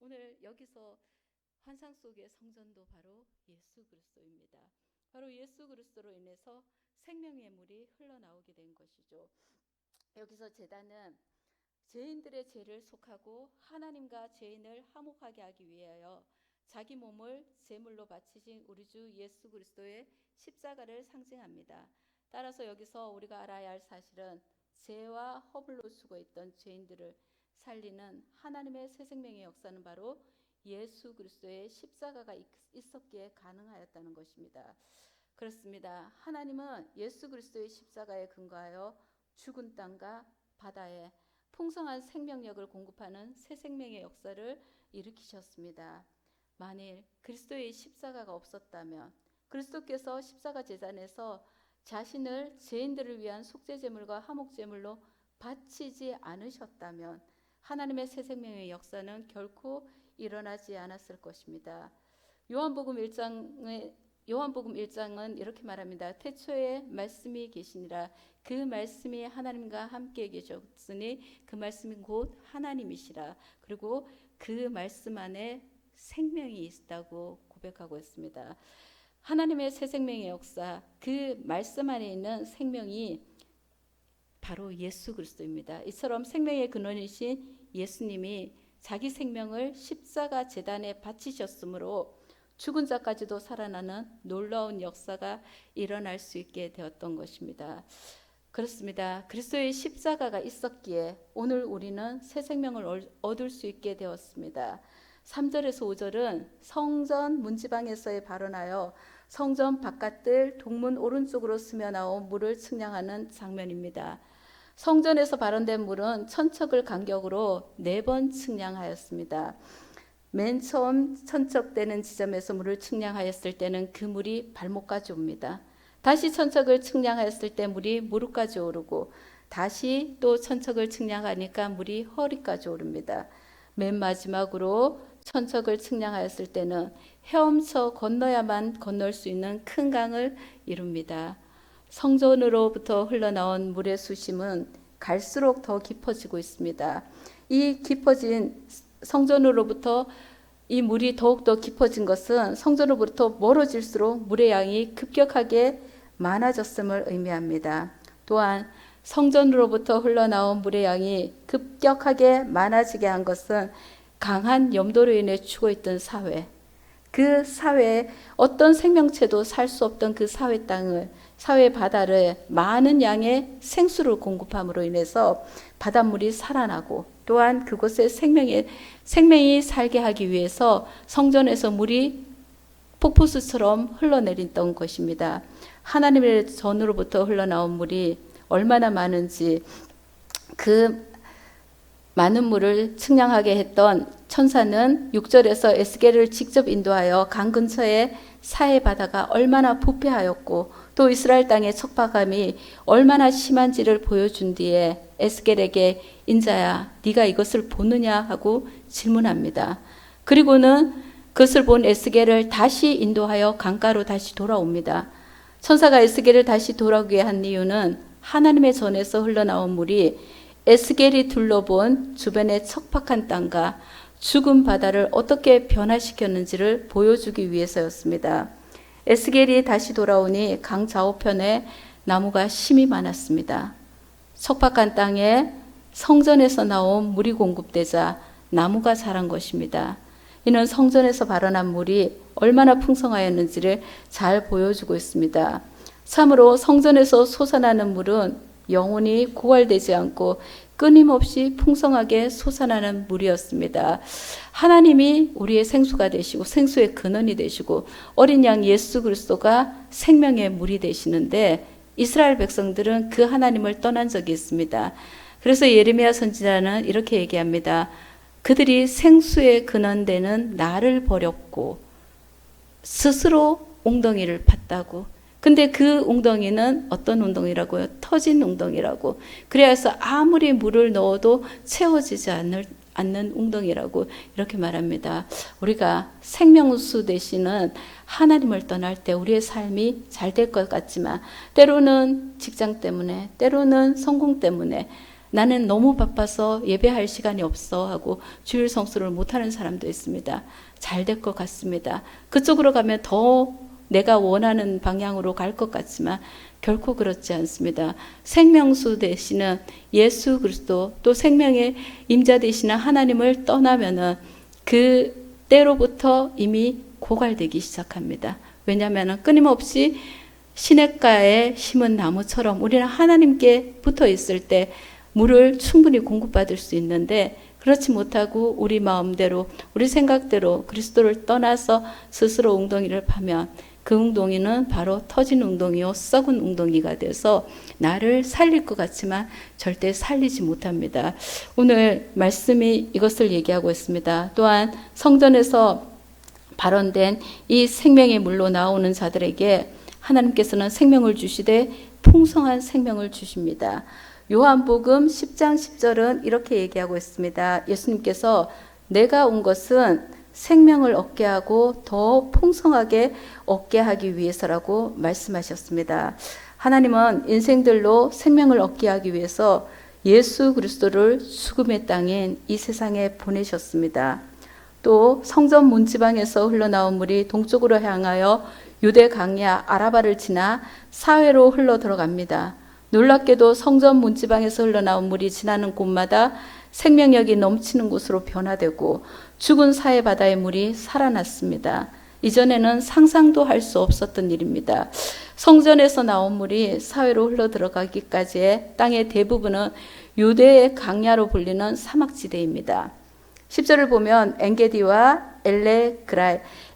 오늘 여기서 환상 속의 성전도 바로 예수 그리스도입니다. 바로 예수 그리스도로 인해서 생명의 물이 흘러나오게 된 것이죠. 여기서 제단은 죄인들의 죄를 속하고 하나님과 죄인을 화목하게 하기 위하여 자기 몸을 제물로 바치신 우리 주 예수 그리스도의 십자가를 상징합니다. 따라서 여기서 우리가 알아야 할 사실은 죄와 허물로 죽어 있던 죄인들을 살리는 하나님의 새 생명의 역사는 바로 예수 그리스도의 십자가가 있었기에 가능하였다는 것입니다. 그렇습니다. 하나님은 예수 그리스도의 십자가에 근거하여 죽은 땅과 바다에 풍성한 생명력을 공급하는 새 생명의 역사를 일으키셨습니다. 만일 그리스도의 십자가가 없었다면, 그리스도께서 십자가 제단에서 자신을 죄인들을 위한 속죄제물과 화목제물로 바치지 않으셨다면 하나님의 새 생명의 역사는 결코 일어나지 않았을 것입니다. 요한복음 1장은 이렇게 말합니다. 태초에 말씀이 계시니라. 그 말씀이 하나님과 함께 계셨으니 그 말씀이 곧 하나님이시라. 그리고 그 말씀 안에 생명이 있다고 고백하고 있습니다. 하나님의 새 생명의 역사, 그 말씀 안에 있는 생명이 바로 예수 그리스도입니다. 이처럼 생명의 근원이신 예수님이 자기 생명을 십자가 제단에 바치셨으므로 죽은 자까지도 살아나는 놀라운 역사가 일어날 수 있게 되었던 것입니다. 그렇습니다. 그리스도의 십자가가 있었기에 오늘 우리는 새 생명을 얻을 수 있게 되었습니다. 3절에서 5절은 성전 문지방에서의 발언하여 성전 바깥들 동문 오른쪽으로 스며나온 물을 측량하는 장면입니다. 성전에서 발언된 물은 천척을 간격으로 4번 측량하였습니다. 맨 처음 천척되는 지점에서 물을 측량하였을 때는 그 물이 발목까지 옵니다. 다시 천척을 측량하였을 때 물이 무릎까지 오르고 다시 또 천척을 측량하니까 물이 허리까지 오릅니다. 맨 마지막으로 천척을 측량하였을 때는 헤엄쳐 건너야만 건널 수 있는 큰 강을 이룹니다. 성전으로부터 흘러나온 물의 수심은 갈수록 더 깊어지고 있습니다. 이 깊어진 성전으로부터 이 물이 더욱더 깊어진 것은 성전으로부터 멀어질수록 물의 양이 급격하게 많아졌음을 의미합니다. 또한 성전으로부터 흘러나온 물의 양이 급격하게 많아지게 한 것은 강한 염도로 인해 죽어 있던 사회, 그 사회에 어떤 생명체도 살 수 없던 그 사회 바다를 많은 양의 생수를 공급함으로 인해서 바닷물이 살아나고 또한 그곳에 생명이 살게 하기 위해서 성전에서 물이 폭포수처럼 흘러내렸던 것입니다. 하나님의 전으로부터 흘러나온 물이 얼마나 많은지 그 많은 물을 측량하게 했던 천사는 6절에서 에스겔을 직접 인도하여 강 근처에 사해 바다가 얼마나 부패하였고 또 이스라엘 땅의 척박함이 얼마나 심한지를 보여준 뒤에 에스겔에게 인자야 네가 이것을 보느냐 하고 질문합니다. 그리고는 그것을 본 에스겔을 다시 인도하여 강가로 다시 돌아옵니다. 천사가 에스겔을 다시 돌아오게 한 이유는 하나님의 전에서 흘러나온 물이 에스겔이 둘러본 주변의 척박한 땅과 죽은 바다를 어떻게 변화시켰는지를 보여주기 위해서였습니다. 에스겔이 다시 돌아오니 강 좌우편에 나무가 심이 많았습니다. 척박한 땅에 성전에서 나온 물이 공급되자 나무가 자란 것입니다. 이는 성전에서 발원한 물이 얼마나 풍성하였는지를 잘 보여주고 있습니다. 참으로 성전에서 솟아나는 물은 영원히 고갈되지 않고 끊임없이 풍성하게 솟아나는 물이었습니다. 하나님이 우리의 생수가 되시고 생수의 근원이 되시고 어린 양 예수 그리스도가 생명의 물이 되시는데 이스라엘 백성들은 그 하나님을 떠난 적이 있습니다. 그래서 예레미야 선지자는 이렇게 얘기합니다. 그들이 생수의 근원 되는 나를 버렸고 스스로 웅덩이를 팠다고. 근데 그 웅덩이는 어떤 웅덩이라고요? 터진 웅덩이라고. 그래서 아무리 물을 넣어도 채워지지 않는 웅덩이라고 이렇게 말합니다. 우리가 생명수 되시는 하나님을 떠날 때 우리의 삶이 잘 될 것 같지만 때로는 직장 때문에 때로는 성공 때문에 나는 너무 바빠서 예배할 시간이 없어 하고 주일 성수를 못하는 사람도 있습니다. 잘 될 것 같습니다. 그쪽으로 가면 더 내가 원하는 방향으로 갈 것 같지만 결코 그렇지 않습니다. 생명수 되시는 예수 그리스도, 또 생명의 임자 되시는 하나님을 떠나면은 그 때로부터 이미 고갈되기 시작합니다. 왜냐하면 끊임없이 시냇가에 심은 나무처럼 우리는 하나님께 붙어 있을 때 물을 충분히 공급받을 수 있는데, 그렇지 못하고 우리 마음대로 우리 생각대로 그리스도를 떠나서 스스로 웅덩이를 파면 그 웅덩이는 바로 터진 웅덩이요 썩은 웅덩이가 돼서 나를 살릴 것 같지만 절대 살리지 못합니다. 오늘 말씀이 이것을 얘기하고 있습니다. 또한 성전에서 발언된 이 생명의 물로 나오는 자들에게 하나님께서는 생명을 주시되 풍성한 생명을 주십니다. 요한복음 10장 10절은 이렇게 얘기하고 있습니다. 예수님께서 내가 온 것은 생명을 얻게 하고 더 풍성하게 얻게 하기 위해서라고 말씀하셨습니다. 하나님은 인생들로 생명을 얻게 하기 위해서 예수 그리스도를 죽음의 땅인 이 세상에 보내셨습니다. 또 성전 문지방에서 흘러나온 물이 동쪽으로 향하여 유대 강야 아라바를 지나 사회로 흘러 들어갑니다. 놀랍게도 성전 문지방에서 흘러나온 물이 지나는 곳마다 생명력이 넘치는 곳으로 변화되고 죽은 사해 바다의 물이 살아났습니다. 이전에는 상상도 할 수 없었던 일입니다. 성전에서 나온 물이 사회로 흘러 들어가기까지의 땅의 대부분은 유대의 강야로 불리는 사막지대입니다. 10절을 보면 엔게디와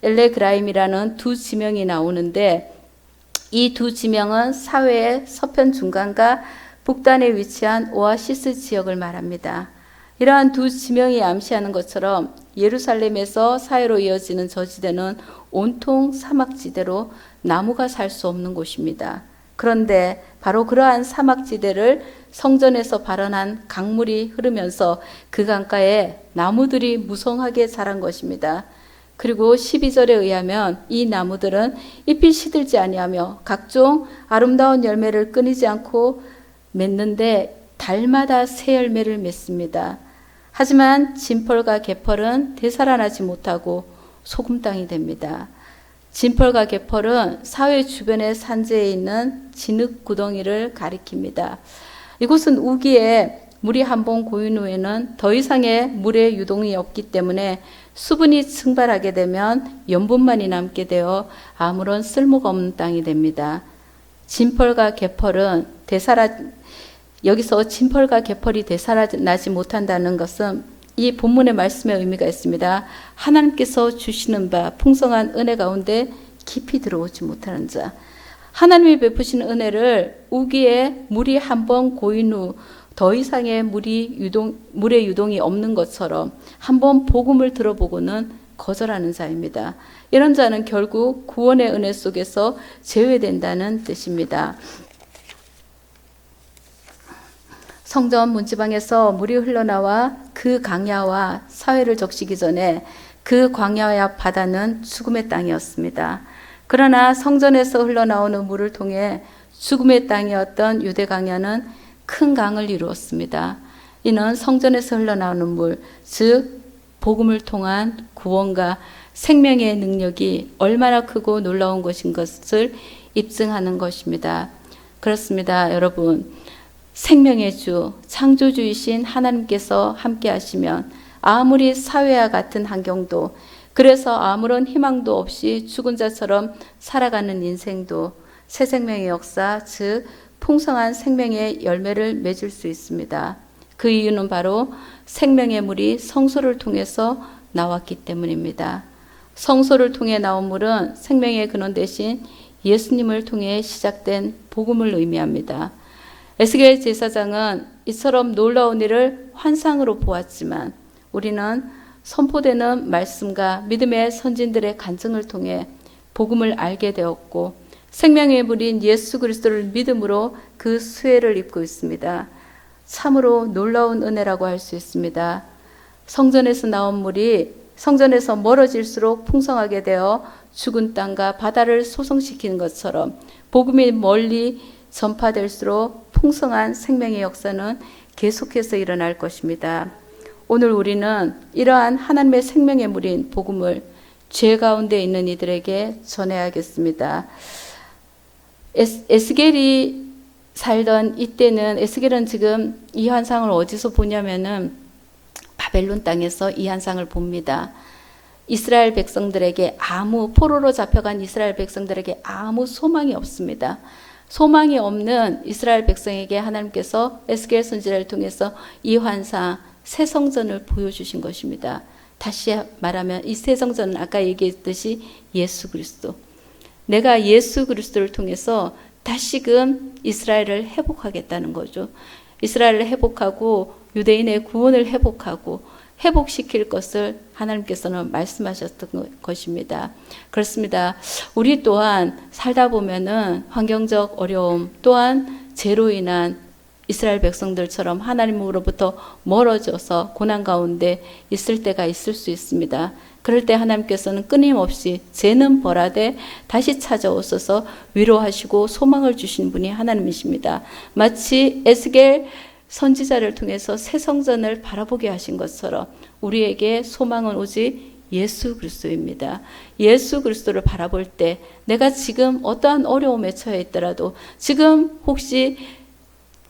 엘레그라임이라는 두 지명이 나오는데, 이 두 지명은 사회의 서편 중간과 북단에 위치한 오아시스 지역을 말합니다. 이러한 두 지명이 암시하는 것처럼 예루살렘에서 사회로 이어지는 저 지대는 온통 사막지대로 나무가 살 수 없는 곳입니다. 그런데 바로 그러한 사막지대를 성전에서 발원한 강물이 흐르면서 그 강가에 나무들이 무성하게 자란 것입니다. 그리고 12절에 의하면 이 나무들은 잎이 시들지 아니하며 각종 아름다운 열매를 끊이지 않고 맺는데 달마다 새 열매를 맺습니다. 하지만 진펄과 개펄은 되살아나지 못하고 소금땅이 됩니다. 진펄과 개펄은 사회 주변의 산지에 있는 진흙 구덩이를 가리킵니다. 이곳은 우기에 물이 한 번 고인 후에는 더 이상의 물의 유동이 없기 때문에 수분이 증발하게 되면 염분만이 남게 되어 아무런 쓸모가 없는 땅이 됩니다. 진펄과 개펄은 여기서 진펄과 개펄이 되살아나지 못한다는 것은 이 본문의 말씀의 의미가 있습니다. 하나님께서 주시는 바 풍성한 은혜 가운데 깊이 들어오지 못하는 자. 하나님이 베푸시는 은혜를 우기에 물이 한 번 고인 후 더 이상의 물의 유동이 없는 것처럼 한번 복음을 들어보고는 거절하는 자입니다. 이런 자는 결국 구원의 은혜 속에서 제외된다는 뜻입니다. 성전 문지방에서 물이 흘러나와 그 강야와 사회를 적시기 전에 그 광야와 바다는 죽음의 땅이었습니다. 그러나 성전에서 흘러나오는 물을 통해 죽음의 땅이었던 유대 강야는 큰 강을 이루었습니다. 이는 성전에서 흘러나오는 물, 즉 복음을 통한 구원과 생명의 능력이 얼마나 크고 놀라운 것인 것을 입증하는 것입니다. 그렇습니다, 여러분. 생명의 주, 창조주이신 하나님께서 함께 하시면 아무리 사회와 같은 환경도, 그래서 아무런 희망도 없이 죽은 자처럼 살아가는 인생도 새 생명의 역사, 즉 풍성한 생명의 열매를 맺을 수 있습니다. 그 이유는 바로 생명의 물이 성소를 통해서 나왔기 때문입니다. 성소를 통해 나온 물은 생명의 근원 대신 예수님을 통해 시작된 복음을 의미합니다. 에스겔 제사장은 이처럼 놀라운 일을 환상으로 보았지만 우리는 선포되는 말씀과 믿음의 선진들의 간증을 통해 복음을 알게 되었고 생명의 물인 예수 그리스도를 믿음으로 그 수혜를 입고 있습니다. 참으로 놀라운 은혜라고 할 수 있습니다. 성전에서 나온 물이 성전에서 멀어질수록 풍성하게 되어 죽은 땅과 바다를 소성시키는 것처럼 복음이 멀리 전파될수록 풍성한 생명의 역사는 계속해서 일어날 것입니다. 오늘 우리는 이러한 하나님의 생명의 물인 복음을 죄 가운데 있는 이들에게 전해야겠습니다. 에스겔이 살던 이때는, 에스겔은 지금 이 환상을 어디서 보냐면은 바벨론 땅에서 이 환상을 봅니다. 이스라엘 백성들에게 포로로 잡혀간 이스라엘 백성들에게 아무 소망이 없습니다. 소망이 없는 이스라엘 백성에게 하나님께서 에스겔 선지자를 통해서 이 환상, 새 성전을 보여주신 것입니다. 다시 말하면 이 새 성전은 아까 얘기했듯이 예수 그리스도. 내가 예수 그리스도를 통해서 다시금 이스라엘을 회복하겠다는 거죠. 이스라엘을 회복하고 유대인의 구원을 회복시킬 것을 하나님께서는 말씀하셨던 것입니다. 그렇습니다. 우리 또한 살다 보면은 환경적 어려움 또한 죄로 인한 이스라엘 백성들처럼 하나님으로부터 멀어져서 고난 가운데 있을 때가 있을 수 있습니다. 그럴 때 하나님께서는 끊임없이 죄는 벌하되 다시 찾아오셔서 위로하시고 소망을 주신 분이 하나님이십니다. 마치 에스겔 선지자를 통해서 새 성전을 바라보게 하신 것처럼 우리에게 소망은 오직 예수 그리스도입니다. 예수 그리스도를 바라볼 때 내가 지금 어떠한 어려움에 처해 있더라도, 지금 혹시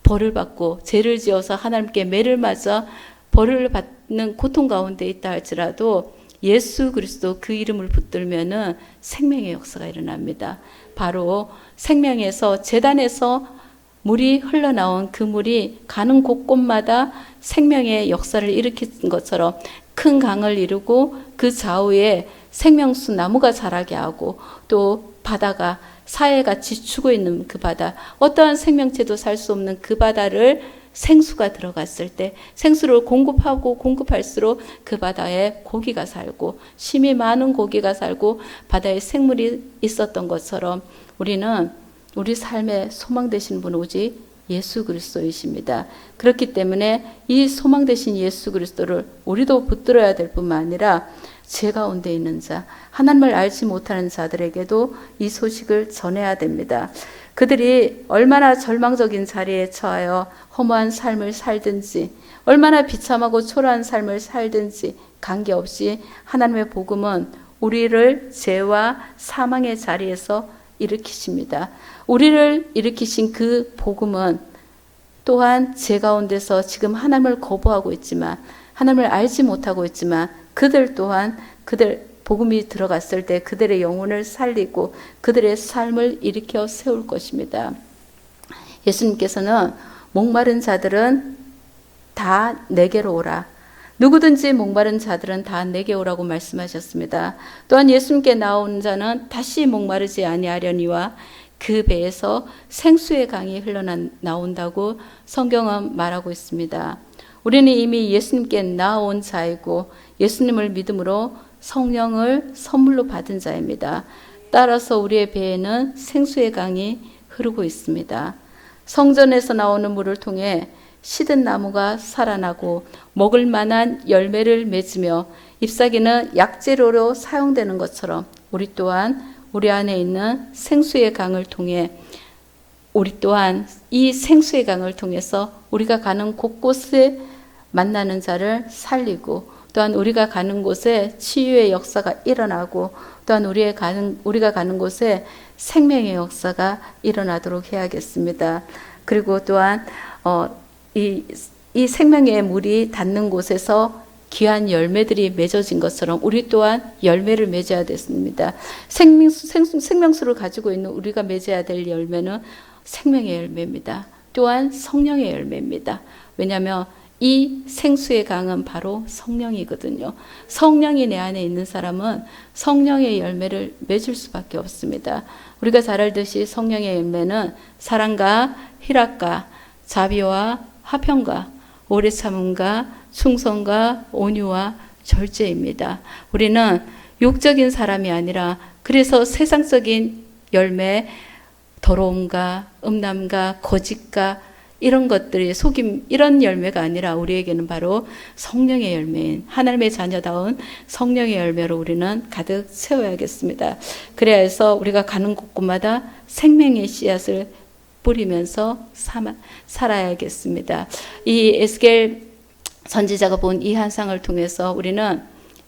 벌을 받고 죄를 지어서 하나님께 매를 맞아 벌을 받는 고통 가운데 있다 할지라도 예수 그리스도 그 이름을 붙들면은 생명의 역사가 일어납니다. 바로 생명에서, 제단에서 물이 흘러나온 그 물이 가는 곳곳마다 생명의 역사를 일으킨 것처럼 큰 강을 이루고 그 좌우에 생명수 나무가 자라게 하고, 또 바다가 사해같이 죽어 있는 그 바다, 어떠한 생명체도 살 수 없는 그 바다를 생수가 들어갔을 때 생수를 공급하고 공급할수록 그 바다에 고기가 살고, 심이 많은 고기가 살고 바다에 생물이 있었던 것처럼 우리는 우리 삶의 소망 되신 분 오직 예수 그리스도이십니다. 그렇기 때문에 이 소망 되신 예수 그리스도를 우리도 붙들어야 될 뿐만 아니라 죄 가운데 있는 자, 하나님을 알지 못하는 자들에게도 이 소식을 전해야 됩니다. 그들이 얼마나 절망적인 자리에 처하여 허무한 삶을 살든지, 얼마나 비참하고 초라한 삶을 살든지 관계없이 하나님의 복음은 우리를 죄와 사망의 자리에서 일으키십니다. 우리를 일으키신 그 복음은 또한 죄 가운데서 지금 하나님을 거부하고 있지만, 하나님을 알지 못하고 있지만, 그들 또한 그들 복음이 들어갔을 때 그들의 영혼을 살리고 그들의 삶을 일으켜 세울 것입니다. 예수님께서는 목마른 자들은 다 내게로 오라, 누구든지 목마른 자들은 다 내게 오라고 말씀하셨습니다. 또한 예수님께 나온 자는 다시 목마르지 아니하려니와 그 배에서 생수의 강이 흘러나온다고 성경은 말하고 있습니다. 우리는 이미 예수님께 나온 자이고 예수님을 믿음으로 성령을 선물로 받은 자입니다. 따라서 우리의 배에는 생수의 강이 흐르고 있습니다. 성전에서 나오는 물을 통해 시든 나무가 살아나고 먹을 만한 열매를 맺으며 잎사귀는 약재료로 사용되는 것처럼 우리 또한 우리 안에 있는 생수의 강을 통해, 우리 또한 이 생수의 강을 통해서 우리가 가는 곳곳에 만나는 자를 살리고, 또한 우리가 가는 곳에 치유의 역사가 일어나고, 또한 우리가 가는 곳에 생명의 역사가 일어나도록 해야겠습니다. 그리고 또한 이 생명의 물이 닿는 곳에서 귀한 열매들이 맺어진 것처럼 우리 또한 열매를 맺어야 됐습니다. 생명수를 가지고 있는 우리가 맺어야 될 열매는 생명의 열매입니다. 또한 성령의 열매입니다. 왜냐하면 이 생수의 강은 바로 성령이거든요. 성령이 내 안에 있는 사람은 성령의 열매를 맺을 수밖에 없습니다. 우리가 잘 알듯이 성령의 열매는 사랑과 희락과 자비와 화평과 오래 참음과 충성과 온유와 절제입니다. 우리는 육적인 사람이 아니라, 그래서 세상적인 열매, 더러움과 음란과 거짓과 이런 것들이 속임, 이런 열매가 아니라 우리에게는 바로 성령의 열매인 하나님의 자녀다운 성령의 열매로 우리는 가득 채워야겠습니다. 그래야 해서 우리가 가는 곳곳마다 생명의 씨앗을 뿌리면서 살아야겠습니다. 이 에스겔 선지자가 본 이 환상을 통해서 우리는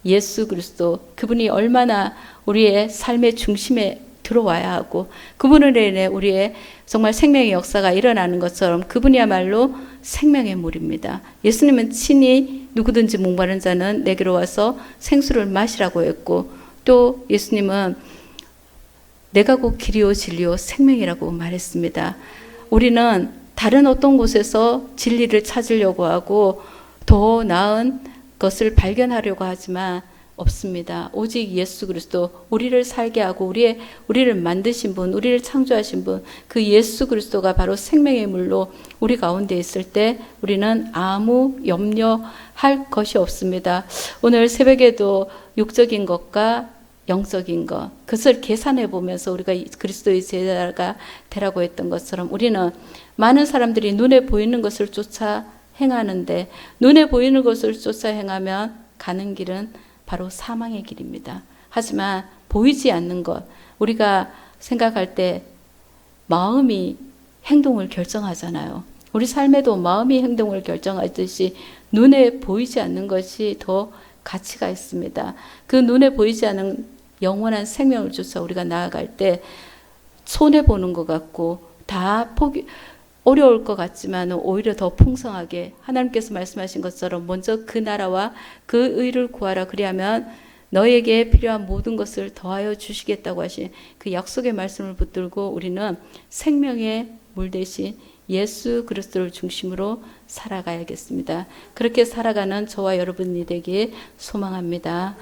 예수 그리스도, 그분이 얼마나 우리의 삶의 중심에 들어와야 하고 그분을 인해 우리의 정말 생명의 역사가 일어나는 것처럼 그분이야말로 생명의 물입니다. 예수님은 친히 누구든지 목마른 자는 내게로 와서 생수를 마시라고 했고, 또 예수님은 내가 곧 길이요 진리요 생명이라고 말했습니다. 우리는 다른 어떤 곳에서 진리를 찾으려고 하고 더 나은 것을 발견하려고 하지만 없습니다. 오직 예수 그리스도, 우리를 살게 하고 우리를 만드신 분, 우리를 창조하신 분, 그 예수 그리스도가 바로 생명의 물로 우리 가운데 있을 때 우리는 아무 염려할 것이 없습니다. 오늘 새벽에도 육적인 것과 영적인 것, 그것을 계산해 보면서 우리가 그리스도의 제자가 되라고 했던 것처럼 우리는 많은 사람들이 눈에 보이는 것을 쫓아 행하는데, 눈에 보이는 것을 쫓아 행하면 가는 길은 바로 사망의 길입니다. 하지만 보이지 않는 것, 우리가 생각할 때 마음이 행동을 결정하잖아요. 우리 삶에도 마음이 행동을 결정하듯이 눈에 보이지 않는 것이 더 가치가 있습니다. 그 눈에 보이지 않는 영원한 생명을 쫓아 우리가 나아갈 때 손해보는 것 같고 다 어려울 것 같지만 오히려 더 풍성하게 하나님께서 말씀하신 것처럼 먼저 그 나라와 그 의를 구하라, 그리하면 너에게 필요한 모든 것을 더하여 주시겠다고 하신 그 약속의 말씀을 붙들고 우리는 생명의 물 대신 예수 그리스도를 중심으로 살아가야겠습니다. 그렇게 살아가는 저와 여러분이 되기에 소망합니다.